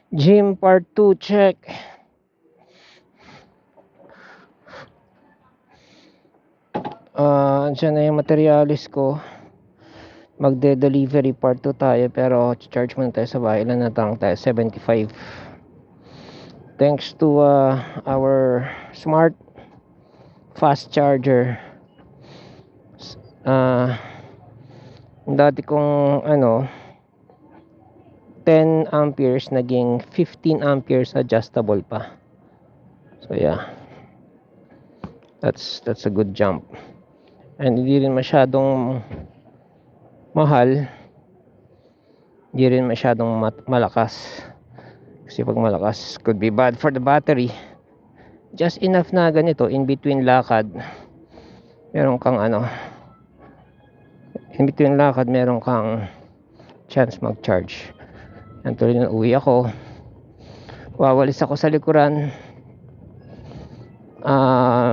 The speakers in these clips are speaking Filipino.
Gym part 2 check. Dyan na yung materialis ko. Magde-delivery part 2 tayo, pero charge muna tayo sa bahay. Ilan na tayo? 75. Thanks to our smart fast charger. Dati kong 10 amperes naging 15 amperes adjustable pa. So yeah, that's a good jump. And hindi rin masyadong mahal, hindi rin masyadong malakas, kasi pag malakas could be bad for the battery. Just enough na ganito in between lakad, meron kang in between lakad meron kang chance mag charge. And tuloy na uwi ako, wawalis ako sa likuran.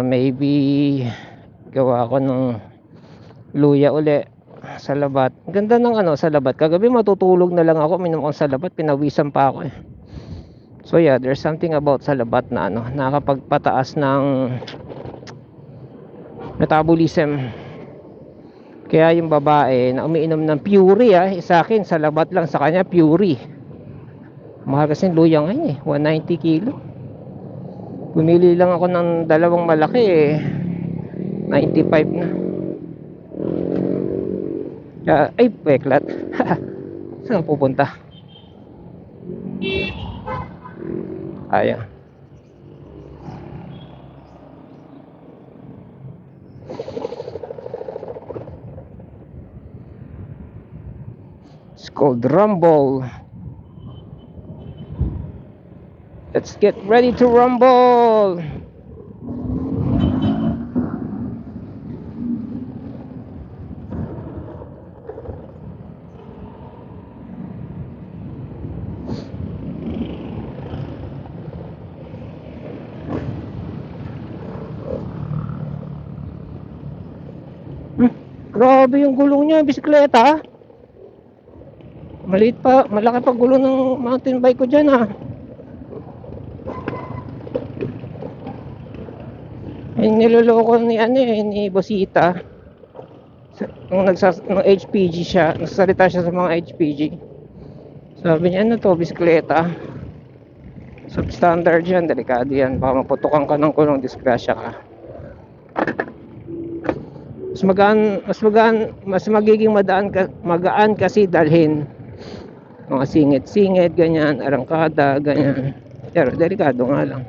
Maybe gawa ako ng luya uli sa labat. Ganda ng sa labat. Kagabi matutulog na lang ako, minom ako sa labat, pinawisan pa ako eh. So yeah, there's something about sa labat na nakakapagpataas ng metabolism. Kaya yung babae na umiinom ng Puree sa akin sa labat lang, sa kanya Puree. Mahal kasi luya ngayon eh, 190 kilo. Bumili lang ako ng dalawang malaki eh, 95 na. Ay, peklat. Saan pupunta? Ayan. It's called Rumble. Let's get ready to rumble. Grabe yung gulong niya, bisikleta. Maliit pa, malaki pa gulong ng mountain bike ko dyan Niloloko ni Bosita. Nung HPG siya, nagsasalita siya sa mga HPG. Sabi niya, to, bisikleta. Substandard yan, delikado yan. Baka maputukan ka ng kulong, disgrasya ka. Mas magiging magaan kasi dalhin mga singit-singit, ganyan, arangkada, ganyan. Pero delikado nga lang.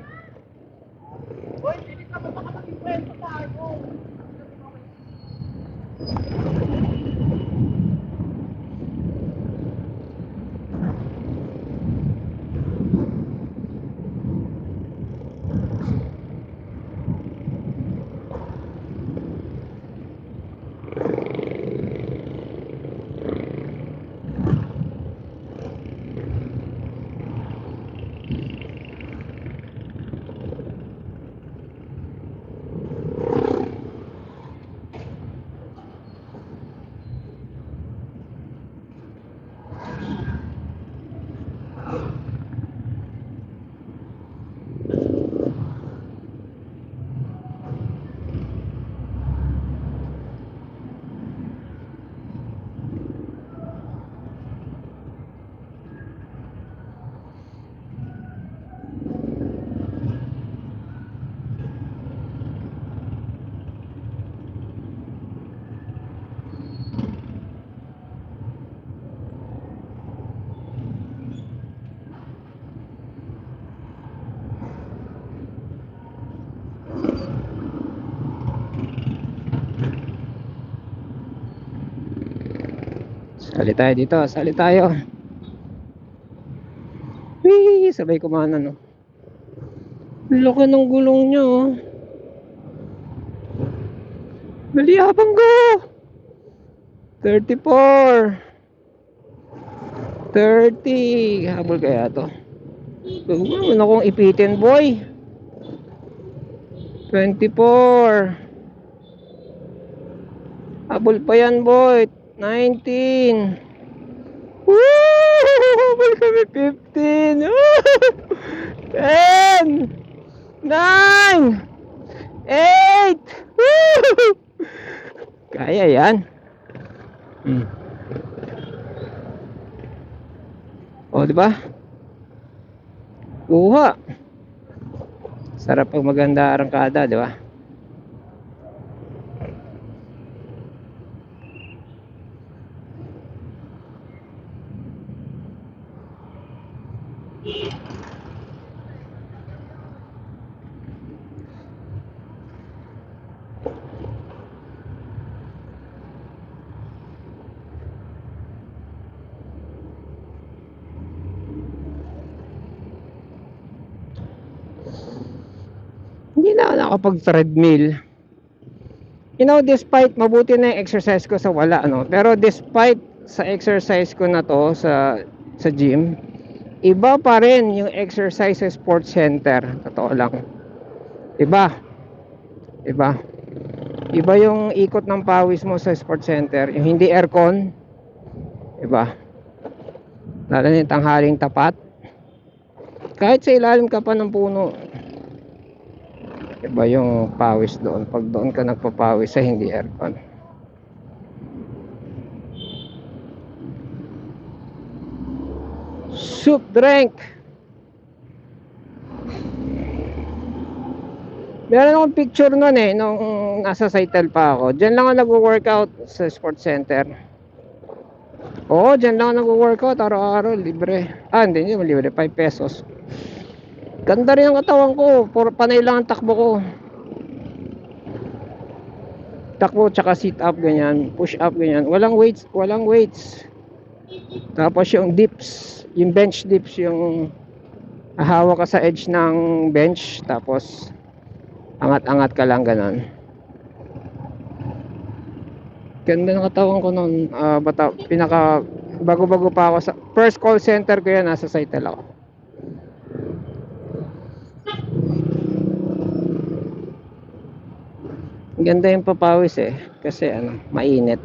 Sali tayo dito, sali tayo. Wee, sabay kumanan Laki ng gulong nyo Dali, habang go. 34 30. Habol kaya to. Huwag mo akong ipitin, boy. 24. Habol pa yan, boy. 19. Woo! Habol kami 15. 10, 9, 8. Woo! Kaya yan. O, di ba? Kuha. Sarap pag maganda arangkada, di ba? Hindi na ako nakapag-treadmill. You know, despite mabuti na yung exercise ko sa wala, ano, pero despite sa exercise ko na to sa gym, iba pa rin yung exercise sa sports center. Totoo lang. Iba. Iba. Iba yung ikot ng pawis mo sa sports center. Yung hindi aircon. Iba. Lalo na yung tanghaling tapat. Kahit sa ilalim ka pa ng puno. Iba yung pawis doon. Pag doon ka nagpapawis sa hindi aircon. Soup drink. Meron akong picture nun nung nasa Saitel pa ako. Diyan lang ako nag-workout sa sports center. Oo, diyan lang ako nag-workout araw-araw, libre. Hindi libre, 5 pesos. Ganda rin ang katawan ko, panay lang ang takbo ko. Takbo tsaka sit up ganyan, push up ganyan. Walang weights. Tapos yung dips, yung bench dips, yung hawak ka sa edge ng bench, tapos angat-angat ka lang ganon. Ganda ng katawan ko noon. Pinaka bago-bago pa ako sa first call center ko yan, nasa Saitel ako. Ganda yung papawis kasi mainit.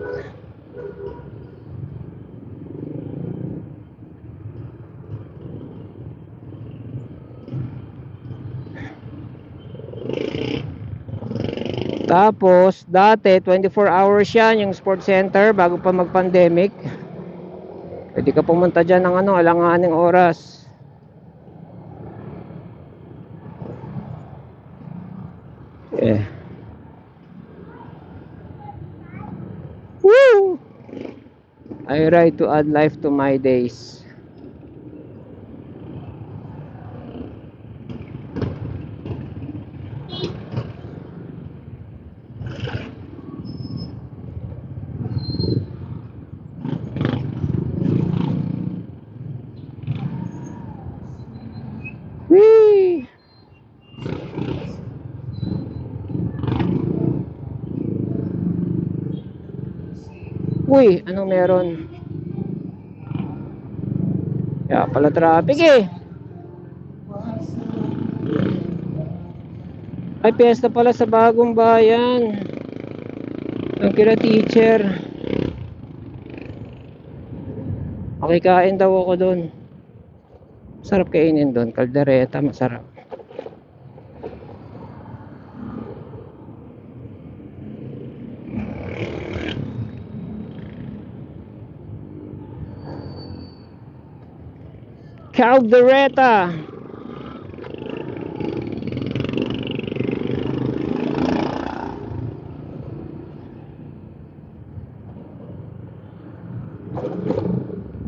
Tapos dati 24 hours yan yung sports center bago pa mag-pandemic. Pwede ka pumunta dyan ng alanganing oras. Woo! I try to add life to my days. Whee! Uy, anong meron? Kaya pala traffic Ay, piyesta pala sa Bagong Bayan. Ang kila teacher. Makikain daw ako doon. Sarap kainin doon, kaldereta, masarap. Caldereta.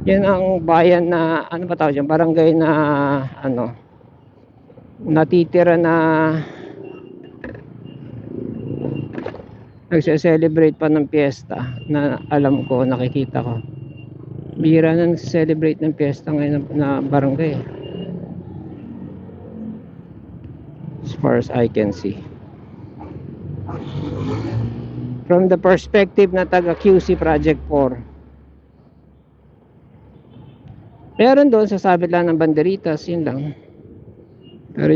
Yan ang bayan na ano ba tawag dyan? Barangay na natitira na nagse-celebrate pa ng piyesta na alam ko, nakikita ko. Bihira na nagse-celebrate ng piyesta ngayon na barangay. As far as I can see. From the perspective na taga QC Project 4. Meron doon sa sabit lang ng banderitas, yun lang. Pero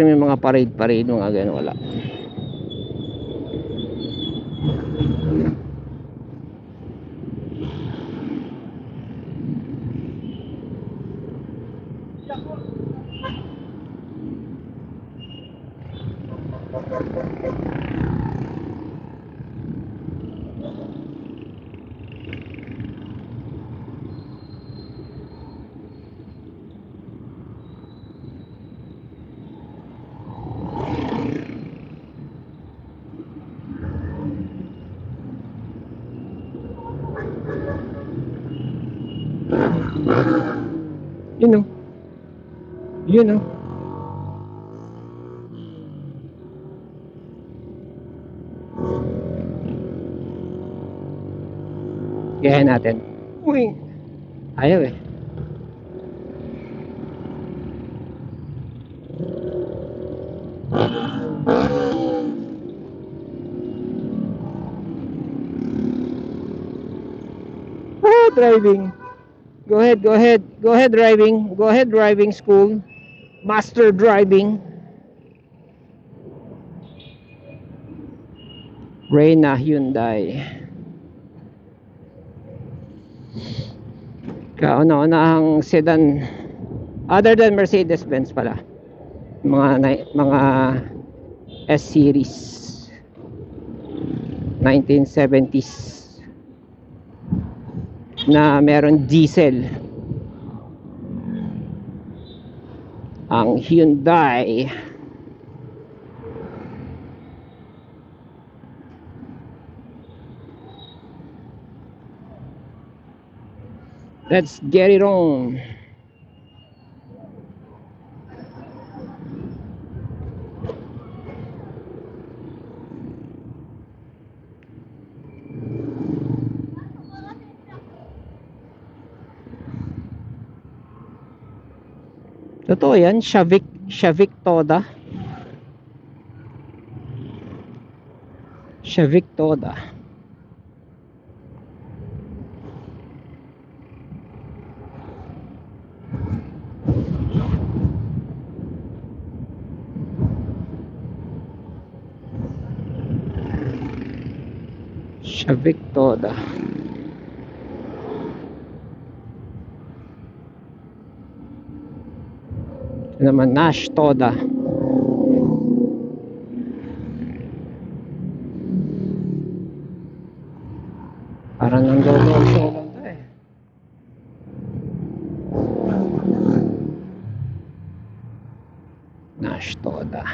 may mga parade mga ganun, wala. Yun o. Yun o. Gayahin natin. Uy. Ayaw eh. Driving. Go ahead, go ahead. Go ahead driving. Go ahead driving school. Master driving. Reyna Hyundai. Kauna-unahang sedan other than Mercedes-Benz pala. Mga S-series 1970s na meron diesel. Ang Hyundai. Let's get it on. Totoo yan, Shavik Toda. Shavik Toda. Shavik Toda. Ito naman Nash Toda. Parang nandun solo to eh. Nash Toda.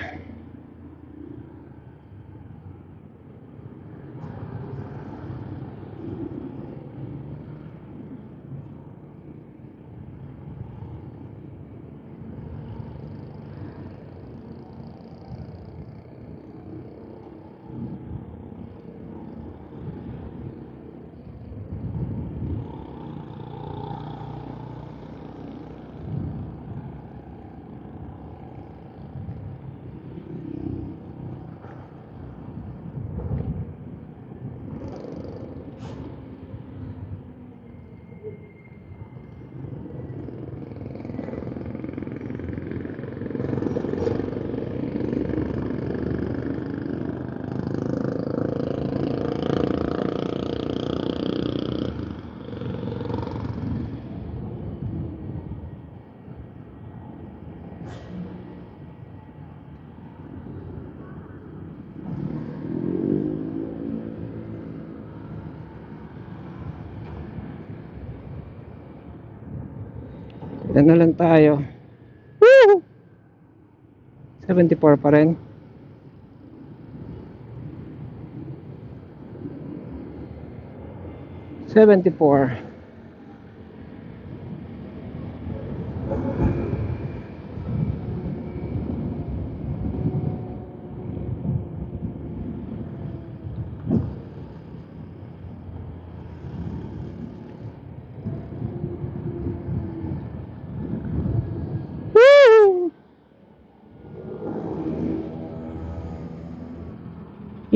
Yan na lang tayo. Woo! 74 pa rin. $74.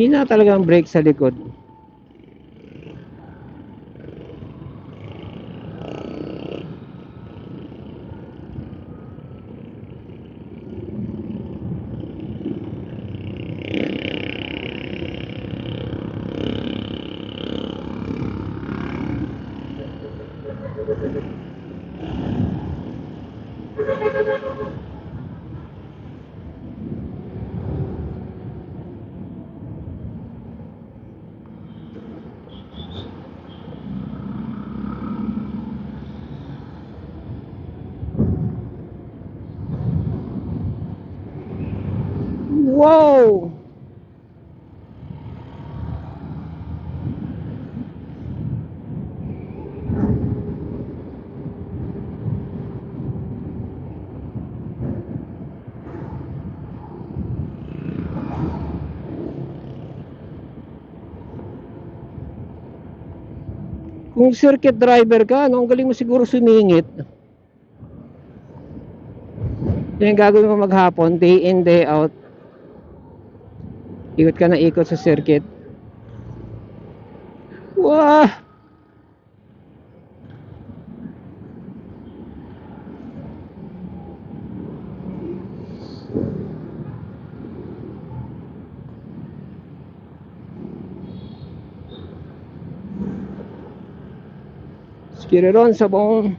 Hina talaga ang brake sa likod. Wow! Kung circuit driver ka, ang galing mo siguro sumingit. Yan gagawin mo maghapon, day in, day out. Ikot ka na ikot sa circuit. Wah! Skiriron sa buong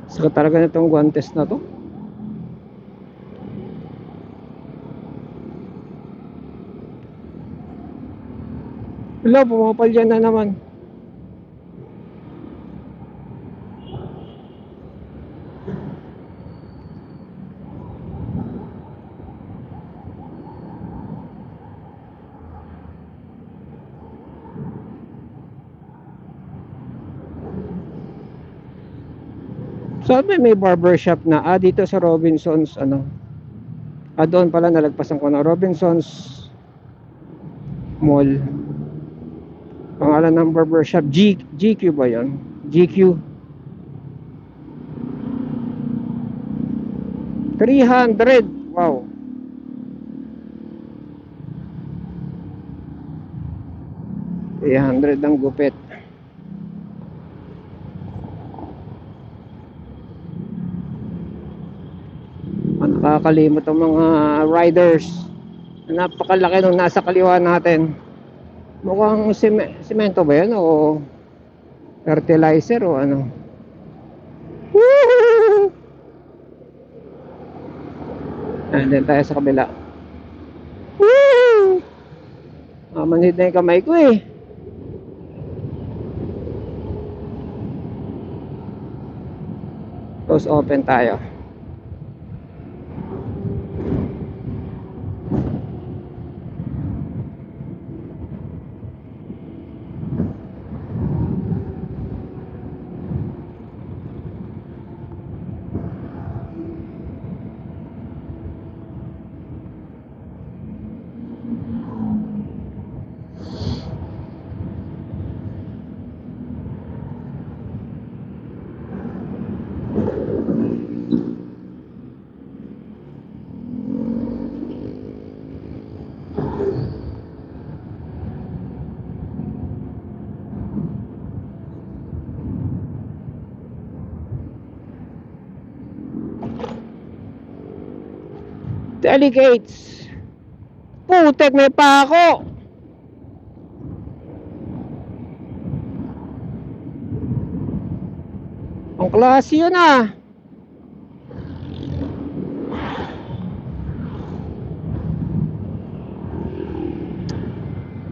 saka talaga nitong guantes na to. Wala, pumapalya na naman. Sabi may barbershop na. Dito sa Robinsons, ano. Doon pala nalagpasan ko na. Robinsons Mall. Pangalan ng barbershop, GQ ba yun? GQ. 300. Wow. $300 ang gupit. Nakakalimot ang mga riders. Napakalaki nung nasa kaliwa natin. Mukhang semento ba yan o fertilizer o ano? Woohoo! Andun tayo sa kabila. Woohoo! Manhid na yung kamay ko eh. Close open tayo. Delegates. Putek, may pako. Ang klase yun ah.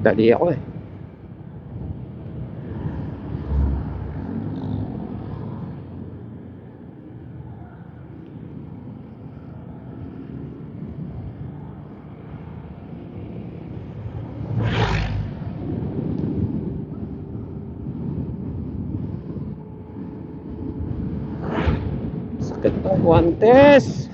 Dali ako eh. Sakit ng guantes.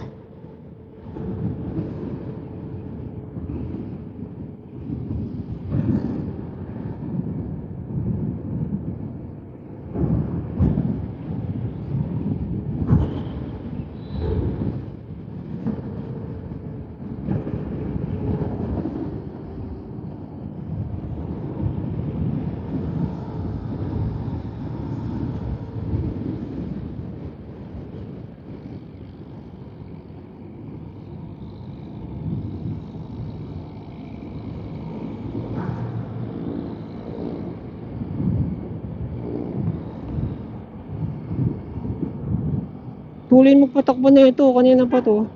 Tuloy magpatakbo na ito. Kanina pa to.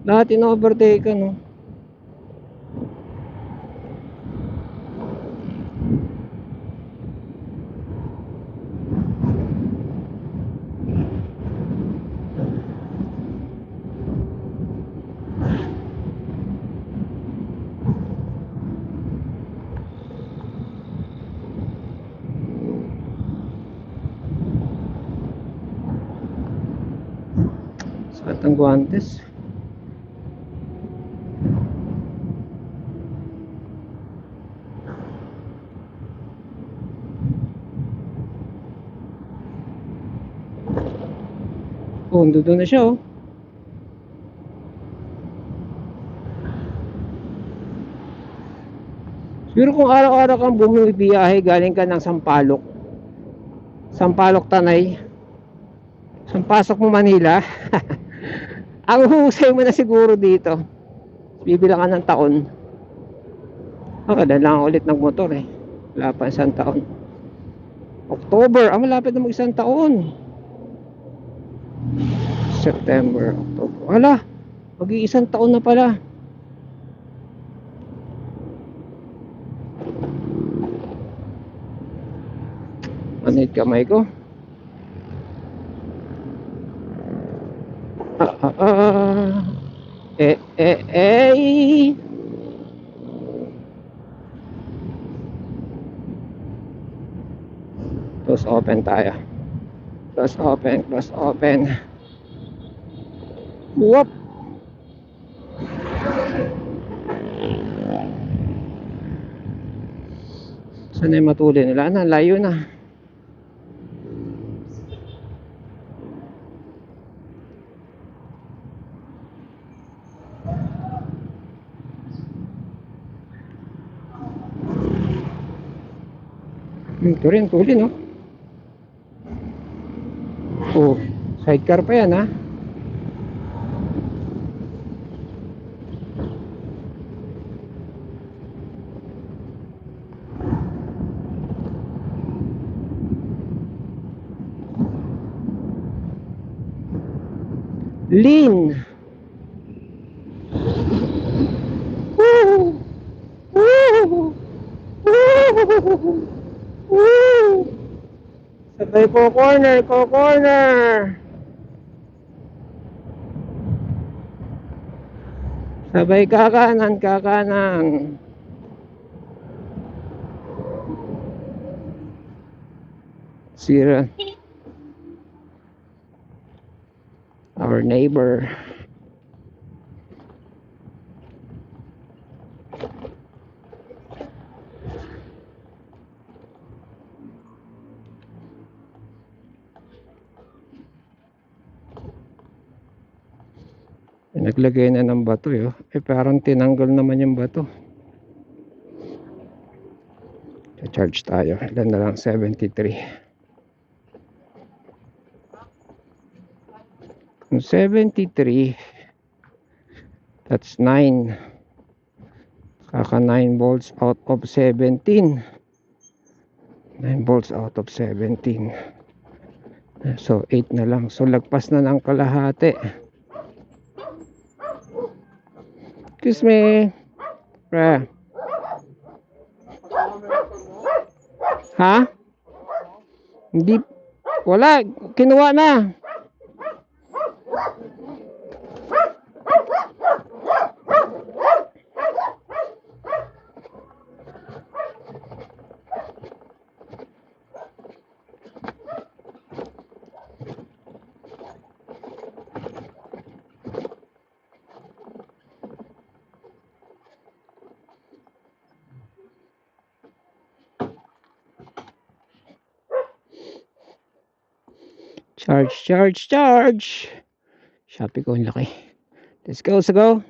Lahat in-overtake no. At ang guantes. Oh, doon na siya oh. Siguro kung araw-araw kang bumibiyahe galing ka ng Sampaloc Tanay, pasok mo Manila, ang husay mo na siguro dito. Bibilang ka ng taon. Lang ulit ng motor eh. Wala pa isang taon. October, malapit na mag isang taon. September, October. Wala, mag-iisang taon na pala. Manit kamay ko. Close open tayo. Close open. Whoop. Saan na yung matuli nila? Layo na. Ito rin, tuli no? Oh, sidecar pa yan ha. Lean. Woo! Woo! Woo! Sabay ko corner. Sabay kakanan. Sira. Our neighbor. Naglagay na ng bato parang tinanggal naman yung bato. Charge tayo. Ilan na lang? 73. Kung 73, that's 9. Kaka 9 volts out of 17. 9 volts out of 17. So 8 na lang. So lagpas na ng kalahati. Excuse me. Ha? Hindi. Wala. Kinuha na. Charge. Shopee ko ang laki. Let's go.